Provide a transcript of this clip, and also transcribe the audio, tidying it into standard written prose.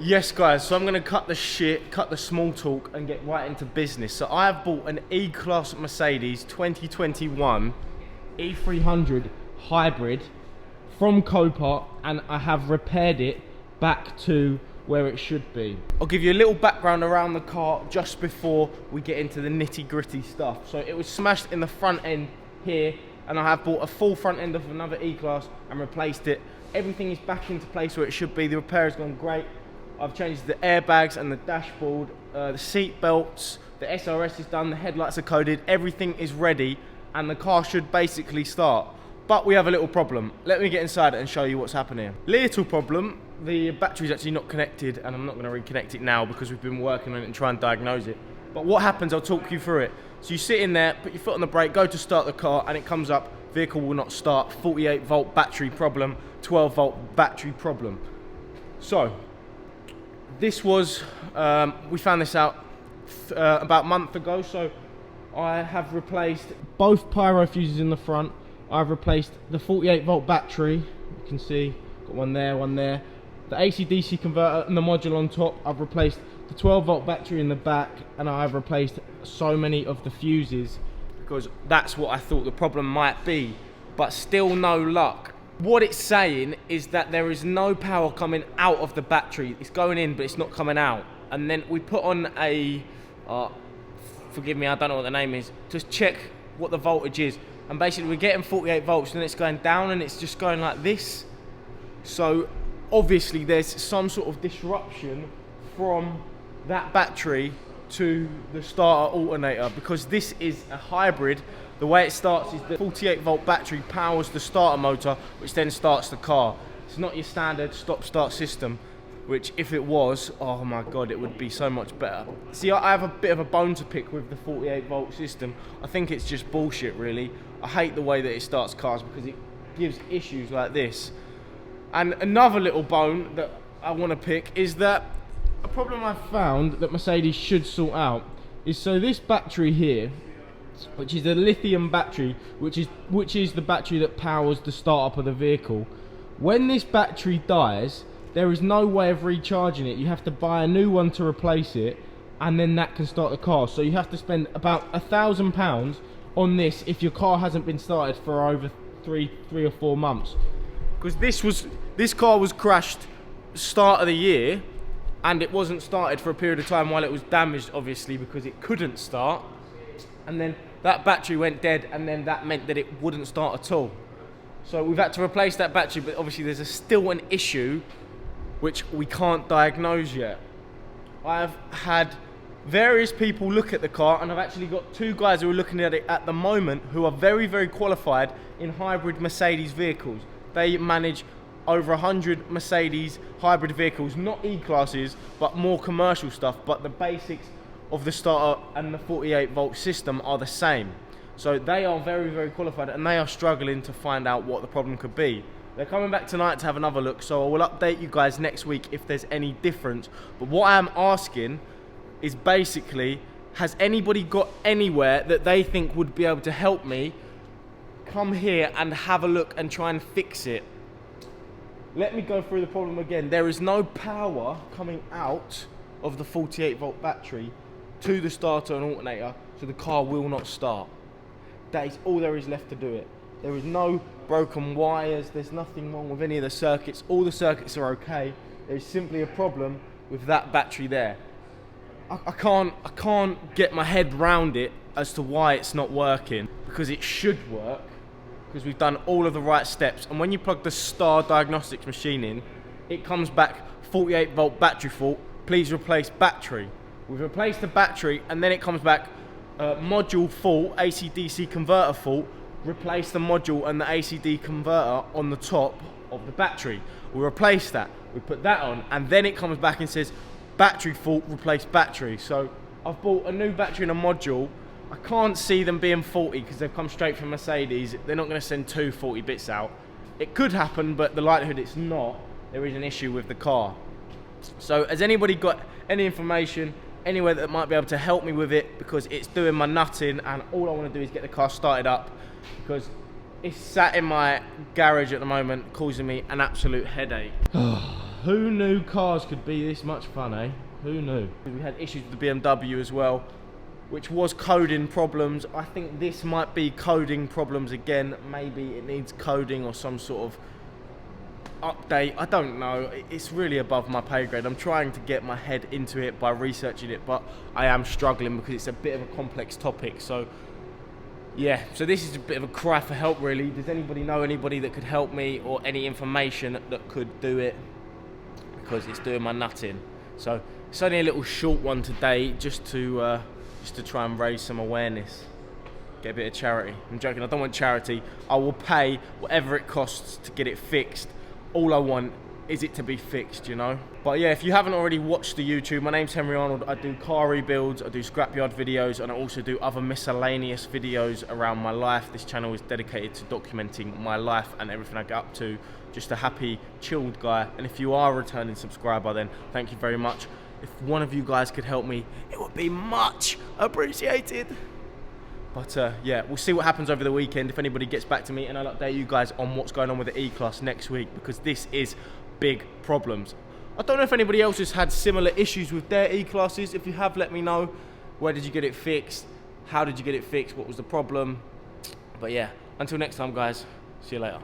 Yes guys, so I'm going to cut the shit, cut the small talk and get right into business. So I have bought an E-Class Mercedes 2021 E300 hybrid from Copart, and I have repaired it back to where it should be. I'll give you a little background around the car just before we get into the nitty gritty stuff. So it was smashed in the front end here, and I have bought a full front end of another E-Class and replaced it. Everything is back into place where it should be. The repair has gone great. I've changed the airbags and the dashboard, the seat belts, the SRS is done, the headlights are coded, everything is ready, and the car should basically start. But we have a little problem. Let me get inside it and show you what's happening. Little problem, the battery's actually not connected, and I'm not gonna reconnect it now because we've been working on it and try and diagnose it. But what happens, I'll talk you through it. So you sit in there, put your foot on the brake, go to start the car, and it comes up, vehicle will not start, 48 volt battery problem, 12 volt battery problem. So, this was, we found this out about a month ago, so I have replaced both pyro fuses in the front. I've replaced the 48 volt battery, you can see, got one there, the AC-DC converter and the module on top. I've replaced the 12 volt battery in the back, and I've replaced so many of the fuses because that's what I thought the problem might be, but still no luck. What it's saying is that there is no power coming out of the battery. It's going in, but it's not coming out. And then we put on a, forgive me, I don't know what the name is, just check what the voltage is. And basically we're getting 48 volts, and it's going down, and it's just going like this. So obviously there's some sort of disruption from that battery to the starter alternator, because this is a hybrid. The way it starts is the 48 volt battery powers the starter motor, which then starts the car. It's not your standard stop-start system, which if it was, oh my god, it would be so much better. See, I have a bit of a bone to pick with the 48 volt system. I think it's just bullshit, really. I hate the way that it starts cars because it gives issues like this. And another little bone that I want to pick is that a problem I've found that Mercedes should sort out is, so this battery here, which is a lithium battery, which is the battery that powers the startup of the vehicle. When this battery dies, there is no way of recharging it. You have to buy a new one to replace it, and then that can start the car. So you have to spend about £1,000 on this if your car hasn't been started for over three or 4 months. Because this car was crashed start of the year, and it wasn't started for a period of time while it was damaged, obviously, because it couldn't start. And then that battery went dead, and then that meant that it wouldn't start at all. So we've had to replace that battery, but obviously there's still an issue which we can't diagnose yet. I've had various people look at the car, and I've actually got 2 guys who are looking at it at the moment who are very, very qualified in hybrid Mercedes vehicles. They manage over 100 Mercedes hybrid vehicles, not E-Classes, but more commercial stuff, but the basics of the starter and the 48 volt system are the same. So they are very, very qualified, and they are struggling to find out what the problem could be. They're coming back tonight to have another look, so I will update you guys next week if there's any difference. But what I am asking is basically, has anybody got anywhere that they think would be able to help me come here and have a look and try and fix it? Let me go through the problem again. There is no power coming out of the 48 volt battery to the starter and alternator, so the car will not start. That is all there is left to do it. There is no broken wires, there's nothing wrong with any of the circuits. All the circuits are okay. There's simply a problem with that battery there. I can't get my head round it as to why it's not working, because it should work, because we've done all of the right steps. And when you plug the Star Diagnostics machine in, it comes back 48 volt battery fault, please replace battery. We've replaced the battery, and then it comes back module fault, AC-DC converter fault, replace the module and the AC-DC converter on the top of the battery. We replace that, we put that on, and then it comes back and says battery fault, replace battery. So I've bought a new battery and a module. I can't see them being faulty because they've come straight from Mercedes. They're not going to send 2 faulty bits out. It could happen, but the likelihood it's not. There is an issue with the car. So has anybody got any information anywhere that might be able to help me with it, because it's doing my nutting, and all I want to do is get the car started up, because it's sat in my garage at the moment causing me an absolute headache. Who knew cars could be this much fun, eh? Who knew? We had issues with the BMW as well, which was coding problems. I think this might be coding problems again. Maybe it needs coding or some sort of update. I don't know. It's really above my pay grade. I'm trying to get my head into it by researching it, but I am struggling because it's a bit of a complex topic. So yeah, so this is a bit of a cry for help really. Does anybody know anybody that could help me, or any information that could do it? Because it's doing my nutting. So it's only a little short one today, just to try and raise some awareness, get a bit of charity. I'm joking, I don't want charity. I will pay whatever it costs to get it fixed. All I want is it to be fixed, you know? But yeah, if you haven't already watched the YouTube, my name's Henry Arnold. I do car rebuilds, I do scrapyard videos, and I also do other miscellaneous videos around my life. This channel is dedicated to documenting my life and everything I get up to. Just a happy, chilled guy. And if you are a returning subscriber, then thank you very much. If one of you guys could help me, it would be much appreciated. But yeah, we'll see what happens over the weekend. If anybody gets back to me, and I'll update you guys on what's going on with the E-Class next week, because this is big problems. I don't know if anybody else has had similar issues with their E-Classes. If you have, let me know. Where did you get it fixed? How did you get it fixed? What was the problem? But yeah, until next time guys, see you later.